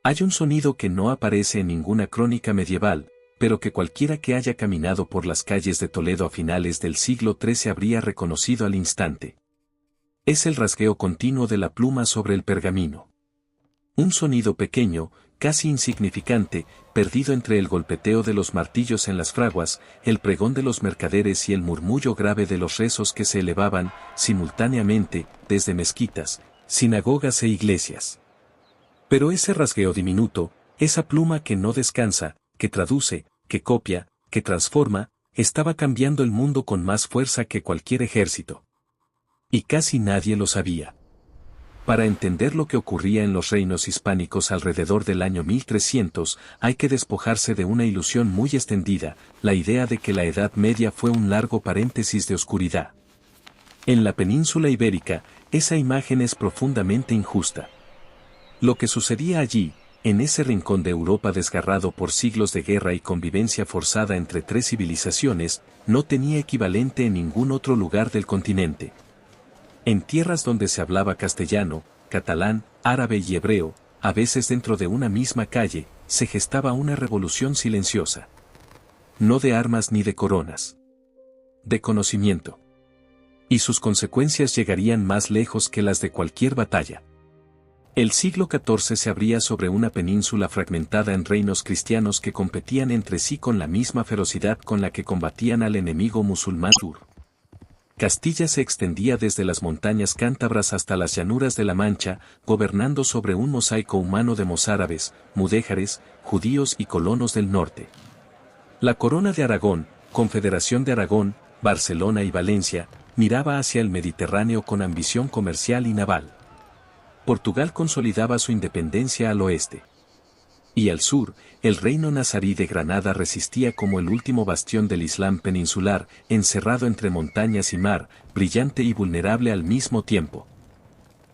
Hay un sonido que no aparece en ninguna crónica medieval, pero que cualquiera que haya caminado por las calles de Toledo a finales del siglo XIII habría reconocido al instante. Es el rasgueo continuo de la pluma sobre el pergamino. Un sonido pequeño, casi insignificante, perdido entre el golpeteo de los martillos en las fraguas, el pregón de los mercaderes y el murmullo grave de los rezos que se elevaban, simultáneamente, desde mezquitas, sinagogas e iglesias. Pero ese rasgueo diminuto, esa pluma que no descansa, que traduce, que copia, que transforma, estaba cambiando el mundo con más fuerza que cualquier ejército. Y casi nadie lo sabía. Para entender lo que ocurría en los reinos hispánicos alrededor del año 1300, hay que despojarse de una ilusión muy extendida, la idea de que la Edad Media fue un largo paréntesis de oscuridad. En la península ibérica, esa imagen es profundamente injusta. Lo que sucedía allí, en ese rincón de Europa desgarrado por siglos de guerra y convivencia forzada entre tres civilizaciones, no tenía equivalente en ningún otro lugar del continente. En tierras donde se hablaba castellano, catalán, árabe y hebreo, a veces dentro de una misma calle, se gestaba una revolución silenciosa. No de armas ni de coronas. De conocimiento. Y sus consecuencias llegarían más lejos que las de cualquier batalla. El siglo XIV se abría sobre una península fragmentada en reinos cristianos que competían entre sí con la misma ferocidad con la que combatían al enemigo musulmán sur. Castilla se extendía desde las montañas cántabras hasta las llanuras de la Mancha, gobernando sobre un mosaico humano de mozárabes, mudéjares, judíos y colonos del norte. La corona de Aragón, Confederación de Aragón, Barcelona y Valencia, miraba hacia el Mediterráneo con ambición comercial y naval. Portugal consolidaba su independencia al oeste. Y al sur, el reino nazarí de Granada resistía como el último bastión del Islam peninsular, encerrado entre montañas y mar, brillante y vulnerable al mismo tiempo.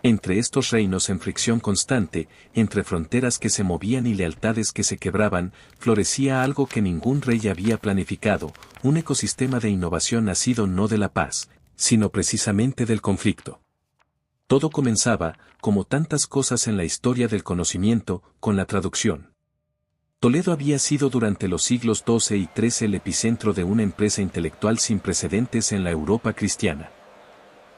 Entre estos reinos en fricción constante, entre fronteras que se movían y lealtades que se quebraban, florecía algo que ningún rey había planificado, un ecosistema de innovación nacido no de la paz, sino precisamente del conflicto. Todo comenzaba, como tantas cosas en la historia del conocimiento, con la traducción. Toledo había sido durante los siglos XII y XIII el epicentro de una empresa intelectual sin precedentes en la Europa cristiana.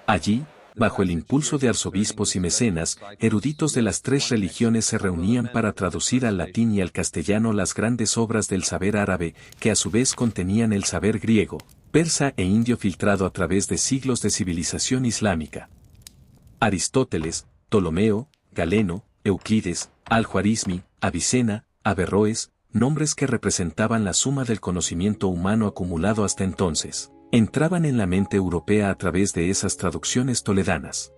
Allí, bajo el impulso de arzobispos y mecenas, eruditos de las tres religiones se reunían para traducir al latín y al castellano las grandes obras del saber árabe, que a su vez contenían el saber griego, persa e indio filtrado a través de siglos de civilización islámica. Aristóteles, Ptolomeo, Galeno, Euclides, Al-Juarizmi, Avicena, Averroes, nombres que representaban la suma del conocimiento humano acumulado hasta entonces, entraban en la mente europea a través de esas traducciones toledanas.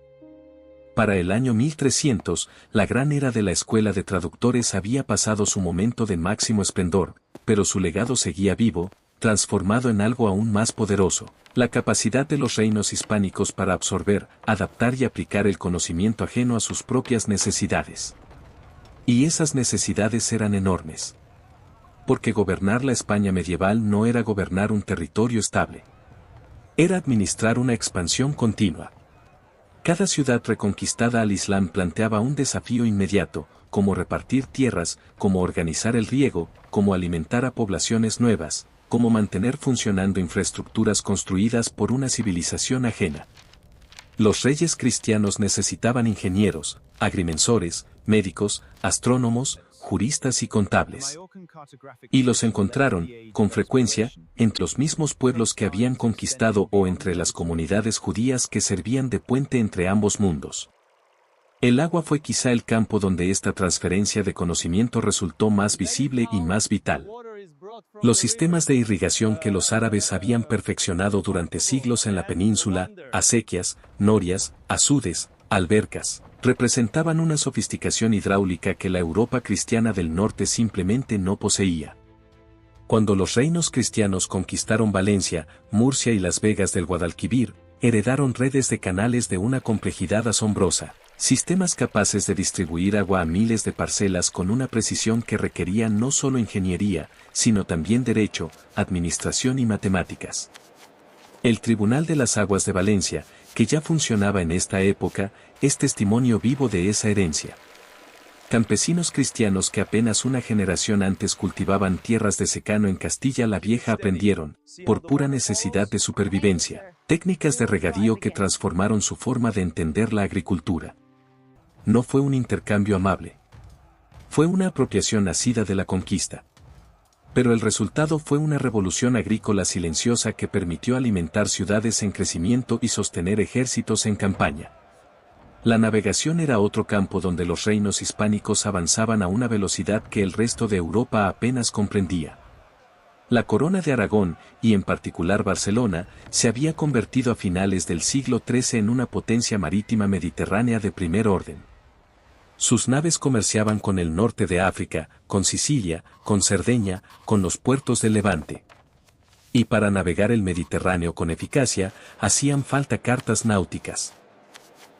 Para el año 1300, la gran era de la escuela de traductores había pasado su momento de máximo esplendor, pero su legado seguía vivo, transformado en algo aún más poderoso, la capacidad de los reinos hispánicos para absorber, adaptar y aplicar el conocimiento ajeno a sus propias necesidades. Y esas necesidades eran enormes. Porque gobernar la España medieval no era gobernar un territorio estable. Era administrar una expansión continua. Cada ciudad reconquistada al Islam planteaba un desafío inmediato, como repartir tierras, como organizar el riego, como alimentar a poblaciones nuevas, como mantener funcionando infraestructuras construidas por una civilización ajena. Los reyes cristianos necesitaban ingenieros, agrimensores, médicos, astrónomos, juristas y contables. Y los encontraron, con frecuencia, entre los mismos pueblos que habían conquistado o entre las comunidades judías que servían de puente entre ambos mundos. El agua fue quizá el campo donde esta transferencia de conocimiento resultó más visible y más vital. Los sistemas de irrigación que los árabes habían perfeccionado durante siglos en la península, acequias, norias, azudes, albercas, representaban una sofisticación hidráulica que la Europa cristiana del norte simplemente no poseía. Cuando los reinos cristianos conquistaron Valencia, Murcia y Las Vegas del Guadalquivir, heredaron redes de canales de una complejidad asombrosa, sistemas capaces de distribuir agua a miles de parcelas con una precisión que requería no solo ingeniería, sino también derecho, administración y matemáticas. El Tribunal de las Aguas de Valencia, que ya funcionaba en esta época, es testimonio vivo de esa herencia. Campesinos cristianos que apenas una generación antes cultivaban tierras de secano en Castilla la Vieja aprendieron, por pura necesidad de supervivencia, técnicas de regadío que transformaron su forma de entender la agricultura. No fue un intercambio amable. Fue una apropiación nacida de la conquista. Pero el resultado fue una revolución agrícola silenciosa que permitió alimentar ciudades en crecimiento y sostener ejércitos en campaña. La navegación era otro campo donde los reinos hispánicos avanzaban a una velocidad que el resto de Europa apenas comprendía. La corona de Aragón, y en particular Barcelona, se había convertido a finales del siglo XIII en una potencia marítima mediterránea de primer orden. Sus naves comerciaban con el norte de África, con Sicilia, con Cerdeña, con los puertos del Levante. Y para navegar el Mediterráneo con eficacia, hacían falta cartas náuticas.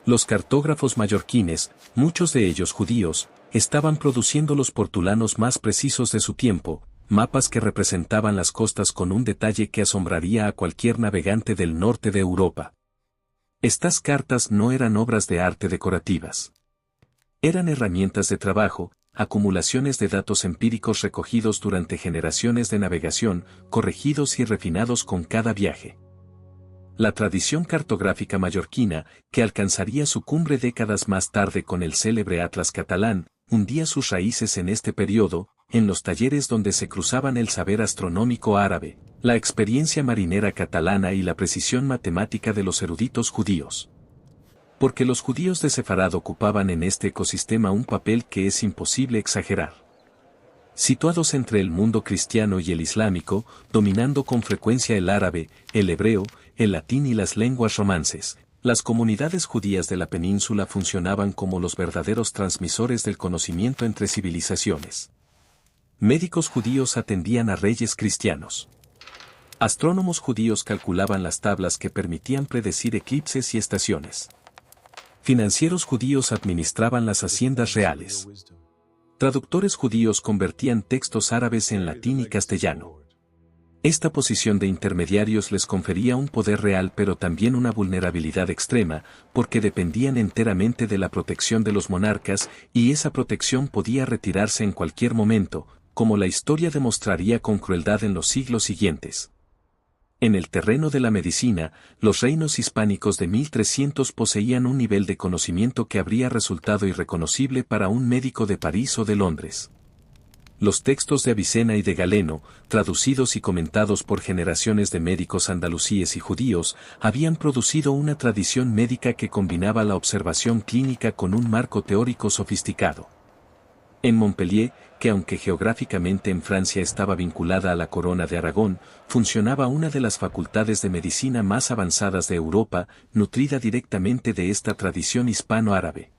Los cartógrafos mallorquines, muchos de ellos judíos, estaban produciendo los portulanos más precisos de su tiempo, mapas que representaban las costas con un detalle que asombraría a cualquier navegante del norte de Europa. Estas cartas no eran obras de arte decorativas. Eran herramientas de trabajo, acumulaciones de datos empíricos recogidos durante generaciones de navegación, corregidos y refinados con cada viaje. La tradición cartográfica mallorquina, que alcanzaría su cumbre décadas más tarde con el célebre Atlas catalán, hundía sus raíces en este periodo, en los talleres donde se cruzaban el saber astronómico árabe, la experiencia marinera catalana y la precisión matemática de los eruditos judíos. Porque los judíos de Sefarad ocupaban en este ecosistema un papel que es imposible exagerar. Situados entre el mundo cristiano y el islámico, dominando con frecuencia el árabe, el hebreo, el latín y las lenguas romances, las comunidades judías de la península funcionaban como los verdaderos transmisores del conocimiento entre civilizaciones. Médicos judíos atendían a reyes cristianos. Astrónomos judíos calculaban las tablas que permitían predecir eclipses y estaciones. Financieros judíos administraban las haciendas reales. Traductores judíos convertían textos árabes en latín y castellano. Esta posición de intermediarios les confería un poder real pero también una vulnerabilidad extrema, porque dependían enteramente de la protección de los monarcas, y esa protección podía retirarse en cualquier momento, como la historia demostraría con crueldad en los siglos siguientes. En el terreno de la medicina, los reinos hispánicos de 1300 poseían un nivel de conocimiento que habría resultado irreconocible para un médico de París o de Londres. Los textos de Avicena y de Galeno, traducidos y comentados por generaciones de médicos andalusíes y judíos, habían producido una tradición médica que combinaba la observación clínica con un marco teórico sofisticado. En Montpellier, que aunque geográficamente en Francia estaba vinculada a la corona de Aragón, funcionaba una de las facultades de medicina más avanzadas de Europa, nutrida directamente de esta tradición hispano-árabe.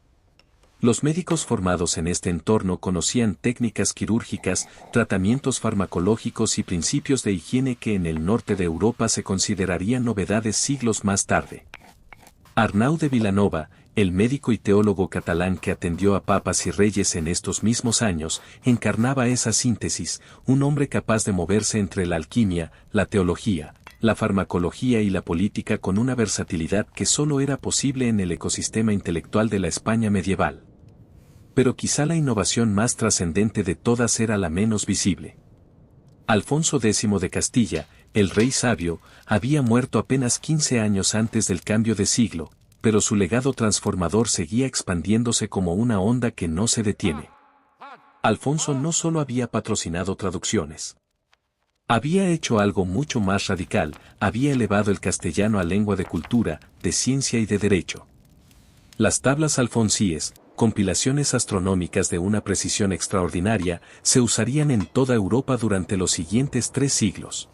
Los médicos formados en este entorno conocían técnicas quirúrgicas, tratamientos farmacológicos y principios de higiene que en el norte de Europa se considerarían novedades siglos más tarde. Arnau de Vilanova, el médico y teólogo catalán que atendió a papas y reyes en estos mismos años, encarnaba esa síntesis, un hombre capaz de moverse entre la alquimia, la teología, la farmacología y la política con una versatilidad que solo era posible en el ecosistema intelectual de la España medieval. Pero quizá la innovación más trascendente de todas era la menos visible. Alfonso X de Castilla, el rey sabio, había muerto apenas 15 años antes del cambio de siglo, pero su legado transformador seguía expandiéndose como una onda que no se detiene. Alfonso no solo había patrocinado traducciones. Había hecho algo mucho más radical, había elevado el castellano a lengua de cultura, de ciencia y de derecho. Las tablas alfonsíes, compilaciones astronómicas de una precisión extraordinaria, se usarían en toda Europa durante los siguientes 3 siglos.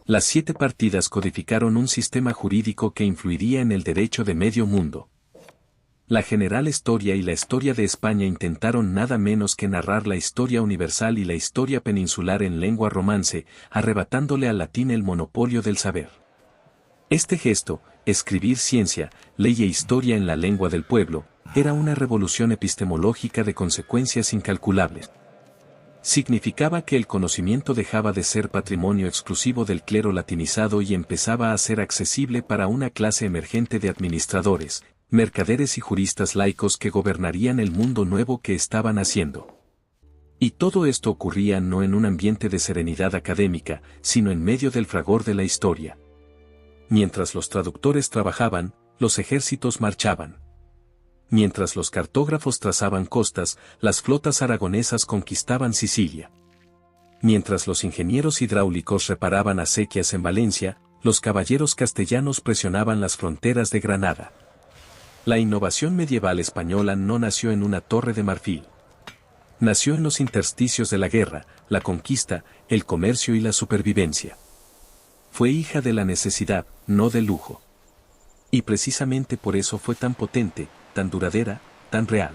Las 7 partidas codificaron un sistema jurídico que influiría en el derecho de medio mundo. La General Historia y la Historia de España intentaron nada menos que narrar la historia universal y la historia peninsular en lengua romance, arrebatándole al latín el monopolio del saber. Este gesto, escribir ciencia, ley e historia en la lengua del pueblo, era una revolución epistemológica de consecuencias incalculables. Significaba que el conocimiento dejaba de ser patrimonio exclusivo del clero latinizado y empezaba a ser accesible para una clase emergente de administradores, mercaderes y juristas laicos que gobernarían el mundo nuevo que estaban haciendo. Y todo esto ocurría no en un ambiente de serenidad académica, sino en medio del fragor de la historia. Mientras los traductores trabajaban, los ejércitos marchaban. Mientras los cartógrafos trazaban costas, las flotas aragonesas conquistaban Sicilia. Mientras los ingenieros hidráulicos reparaban acequias en Valencia, los caballeros castellanos presionaban las fronteras de Granada. La innovación medieval española no nació en una torre de marfil. Nació en los intersticios de la guerra, la conquista, el comercio y la supervivencia. Fue hija de la necesidad, no del lujo. Y precisamente por eso fue tan potente, tan duradera, tan real.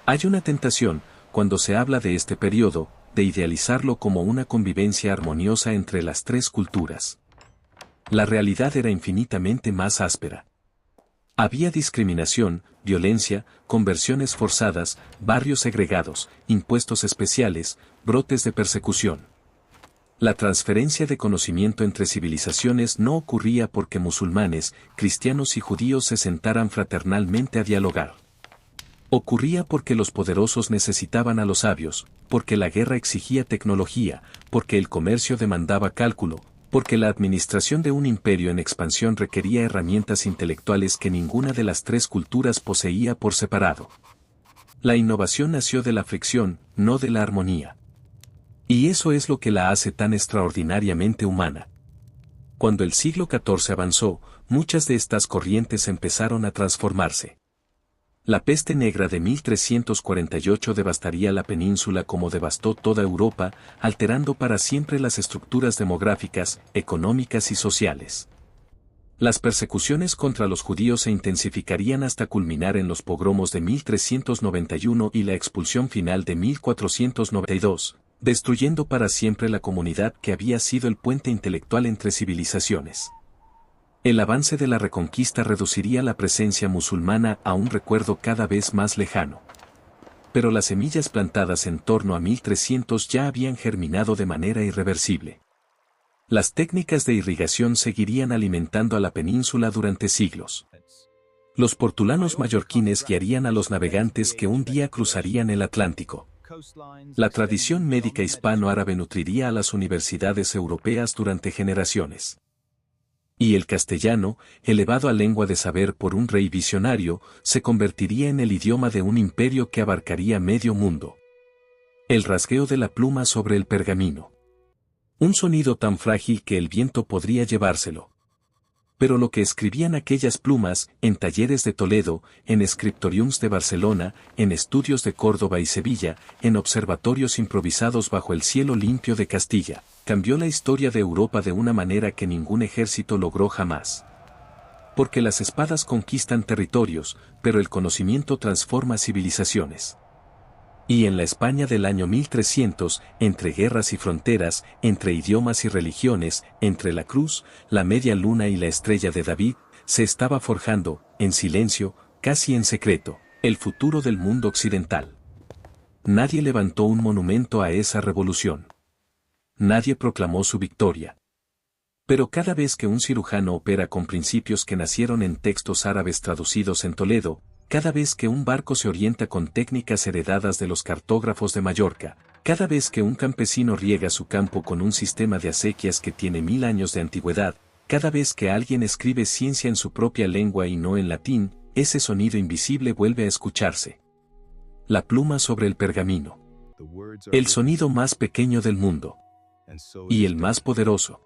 Hay una tentación, cuando se habla de este periodo, de idealizarlo como una convivencia armoniosa entre las tres culturas. La realidad era infinitamente más áspera. Había discriminación, violencia, conversiones forzadas, barrios segregados, impuestos especiales, brotes de persecución. La transferencia de conocimiento entre civilizaciones no ocurría porque musulmanes, cristianos y judíos se sentaran fraternalmente a dialogar. Ocurría porque los poderosos necesitaban a los sabios, porque la guerra exigía tecnología, porque el comercio demandaba cálculo, porque la administración de un imperio en expansión requería herramientas intelectuales que ninguna de las tres culturas poseía por separado. La innovación nació de la fricción, no de la armonía. Y eso es lo que la hace tan extraordinariamente humana. Cuando el siglo XIV avanzó, muchas de estas corrientes empezaron a transformarse. La peste negra de 1348 devastaría la península como devastó toda Europa, alterando para siempre las estructuras demográficas, económicas y sociales. Las persecuciones contra los judíos se intensificarían hasta culminar en los pogromos de 1391 y la expulsión final de 1492, destruyendo para siempre la comunidad que había sido el puente intelectual entre civilizaciones. El avance de la Reconquista reduciría la presencia musulmana a un recuerdo cada vez más lejano. Pero las semillas plantadas en torno a 1300 ya habían germinado de manera irreversible. Las técnicas de irrigación seguirían alimentando a la península durante siglos. Los portulanos mallorquines guiarían a los navegantes que un día cruzarían el Atlántico. La tradición médica hispano-árabe nutriría a las universidades europeas durante generaciones. Y el castellano, elevado a lengua de saber por un rey visionario, se convertiría en el idioma de un imperio que abarcaría medio mundo. El rasgueo de la pluma sobre el pergamino. Un sonido tan frágil que el viento podría llevárselo. Pero lo que escribían aquellas plumas, en talleres de Toledo, en scriptoriums de Barcelona, en estudios de Córdoba y Sevilla, en observatorios improvisados bajo el cielo limpio de Castilla, cambió la historia de Europa de una manera que ningún ejército logró jamás. Porque las espadas conquistan territorios, pero el conocimiento transforma civilizaciones. Y en la España del año 1300, entre guerras y fronteras, entre idiomas y religiones, entre la cruz, la media luna y la estrella de David, se estaba forjando, en silencio, casi en secreto, el futuro del mundo occidental. Nadie levantó un monumento a esa revolución. Nadie proclamó su victoria. Pero cada vez que un cirujano opera con principios que nacieron en textos árabes traducidos en Toledo, cada vez que un barco se orienta con técnicas heredadas de los cartógrafos de Mallorca, cada vez que un campesino riega su campo con un sistema de acequias que tiene 1000 años de antigüedad, cada vez que alguien escribe ciencia en su propia lengua y no en latín, ese sonido invisible vuelve a escucharse. La pluma sobre el pergamino. El sonido más pequeño del mundo. Y el más poderoso.